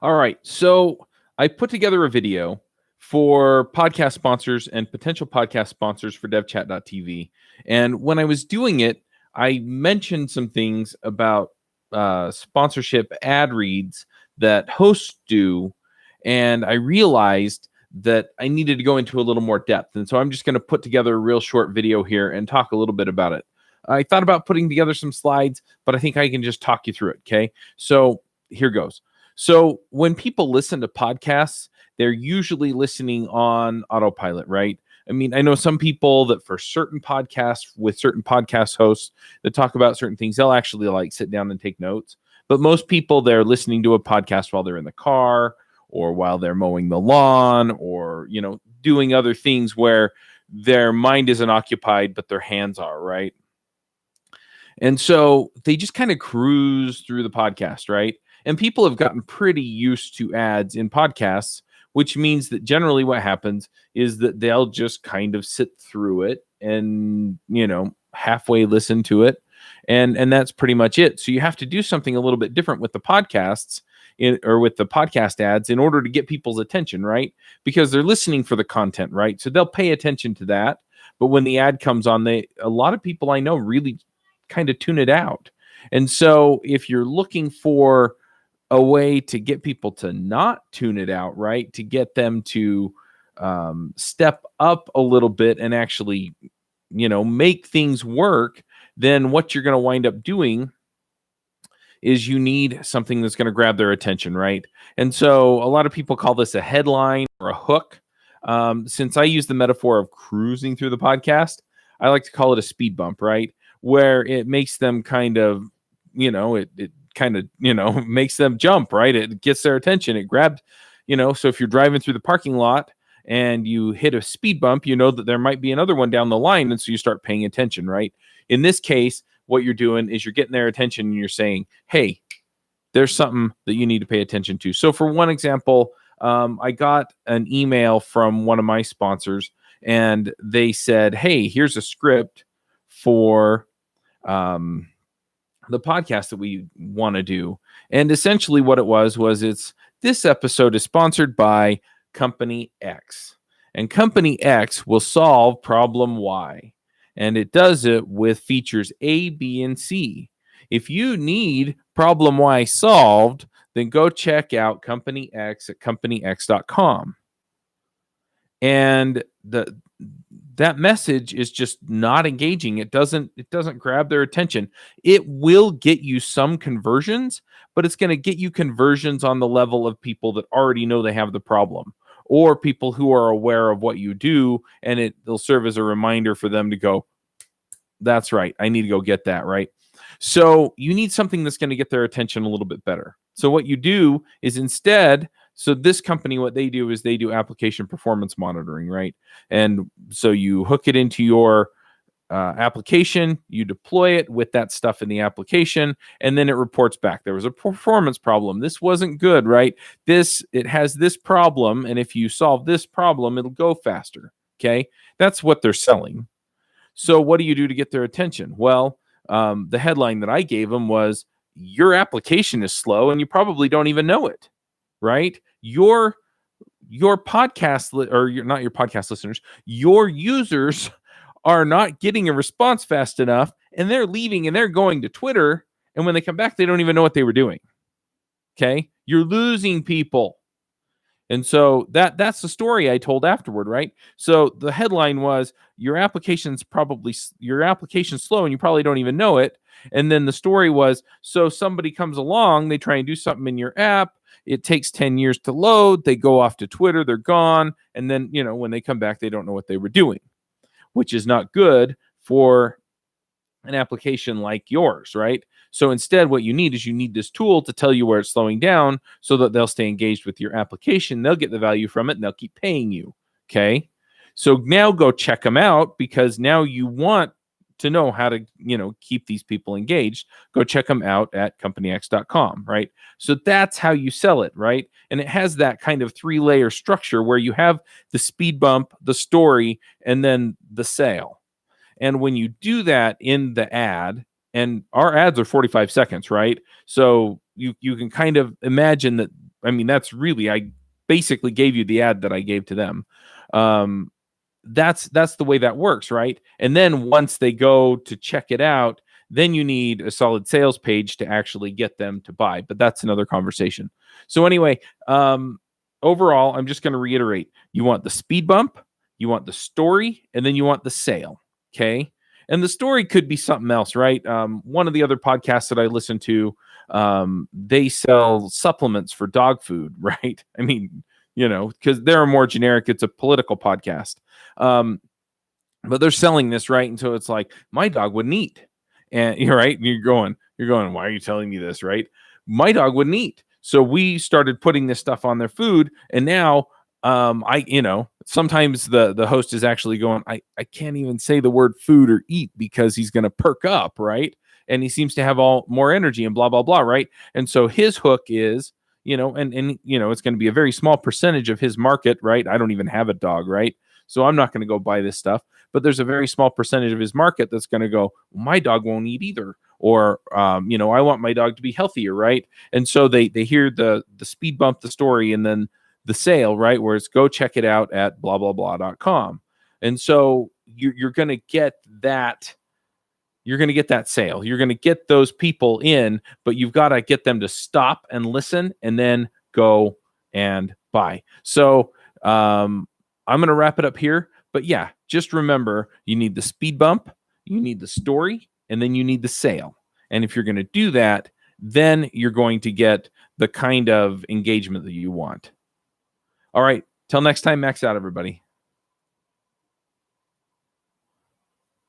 All right. So I put together a video for podcast sponsors and potential podcast sponsors for devchat.tv. And when I was doing it, I mentioned some things about sponsorship ad reads that hosts do. And I realized that I needed to go into a little more depth. And so I'm just going to put together a real short video here and talk a little bit about it. I thought about putting together some slides, but I think I can just talk you through it. Okay. So here goes. So when people listen to podcasts, they're usually listening on autopilot, right? I mean, I know some people that for certain podcasts with certain podcast hosts that talk about certain things, they'll actually like sit down and take notes. But most people, they're listening to a podcast while they're in the car or while they're mowing the lawn or, doing other things where their mind isn't occupied, but their hands are, right? And so they just kind of cruise through the podcast, right? And people have gotten pretty used to ads in podcasts, which means that generally what happens is that they'll just kind of sit through it and, halfway listen to it. And that's pretty much it. So you have to do something a little bit different with the podcasts or with the podcast ads in order to get people's attention, right? Because they're listening for the content, right? So they'll pay attention to that. But when the ad comes on, a lot of people I know really kind of tune it out. And so if you're looking for a way to get people to not tune it out, right, to get them to step up a little bit and actually, make things work, then what you're going to wind up doing is you need something that's going to grab their attention, right? And so a lot of people call this a headline or a hook. Since I use the metaphor of cruising through the podcast, I like to call it a speed bump, right? Where it makes them kind of, it kind of, makes them jump, right? It gets their attention. It grabbed, so if you're driving through the parking lot and you hit a speed bump, you know that there might be another one down the line. And so you start paying attention, right? In this case, what you're doing is you're getting their attention and you're saying, hey, there's something that you need to pay attention to. So for one example, I got an email from one of my sponsors and they said, hey, here's a script for the podcast that we want to do. And essentially what it was this episode is sponsored by Company X. And Company X will solve problem Y. And it does it with features A, B, and C. If you need problem Y solved, then go check out Company X at companyx.com. And that message is just not engaging. It doesn't grab their attention. It will get you some conversions, but it's going to get you conversions on the level of people that already know they have the problem, or people who are aware of what you do, and it'll serve as a reminder for them to go, that's right, I need to go get that, right? So you need something that's going to get their attention a little bit better. So what you do is instead, so this company, what they do is they do application performance monitoring, right? And so you hook it into your application, you deploy it with that stuff in the application, and then it reports back. There was a performance problem. This wasn't good, right? It has this problem, and if you solve this problem, it'll go faster, okay? That's what they're selling. So what do you do to get their attention? Well, the headline that I gave them was, your application is slow and you probably don't even know it, right? Your podcast, not your podcast listeners, your users are not getting a response fast enough, and they're leaving and they're going to Twitter, and when they come back, they don't even know what they were doing. Okay? You're losing people. And so that's the story I told afterward, right? So the headline was, your application's slow and you probably don't even know it. And then the story was, so somebody comes along, they try and do something in your app, it takes 10 years to load, they go off to Twitter, they're gone, and then, when they come back, they don't know what they were doing, which is not good for an application like yours, right? So instead, what you need is this tool to tell you where it's slowing down so that they'll stay engaged with your application. They'll get the value from it and they'll keep paying you. Okay. So now go check them out, because now you want to know how to, keep these people engaged. Go check them out at companyx.com, right? So that's how you sell it, right? And it has that kind of 3-layer structure where you have the speed bump, the story, and then the sale. And when you do that in the ad, and our ads are 45 seconds, right? So you can kind of imagine that that's really, I basically gave you the ad that I gave to them. That's the way that works, right? And then once they go to check it out, then you need a solid sales page to actually get them to buy. But that's another conversation. So anyway, overall, I'm just going to reiterate. You want the speed bump, you want the story, and then you want the sale. Okay. And the story could be something else, right? One of the other podcasts that I listen to, they sell supplements for dog food, right? I mean, because they're more generic. It's a political podcast. But they're selling this, right? And so it's like, my dog wouldn't eat. And you're right. And you're going, why are you telling me this, right? My dog wouldn't eat. So we started putting this stuff on their food. And now sometimes the host is actually going, I can't even say the word food or eat because he's going to perk up, right? And he seems to have more energy and blah, blah, blah, right? And so his hook is, and it's going to be a very small percentage of his market, right? I don't even have a dog, right? So I'm not going to go buy this stuff. But there's a very small percentage of his market that's going to go, my dog won't eat either. Or, I want my dog to be healthier, right? And so they hear the speed bump, the story, and then the sale, right? Where it's go check it out at blah, blah, blah.com. And so you're going to get that. You're going to get that sale. You're going to get those people in, but you've got to get them to stop and listen and then go and buy. So I'm going to wrap it up here. But yeah, just remember, you need the speed bump, you need the story, and then you need the sale. And if you're going to do that, then you're going to get the kind of engagement that you want. All right. Till next time, max out, everybody.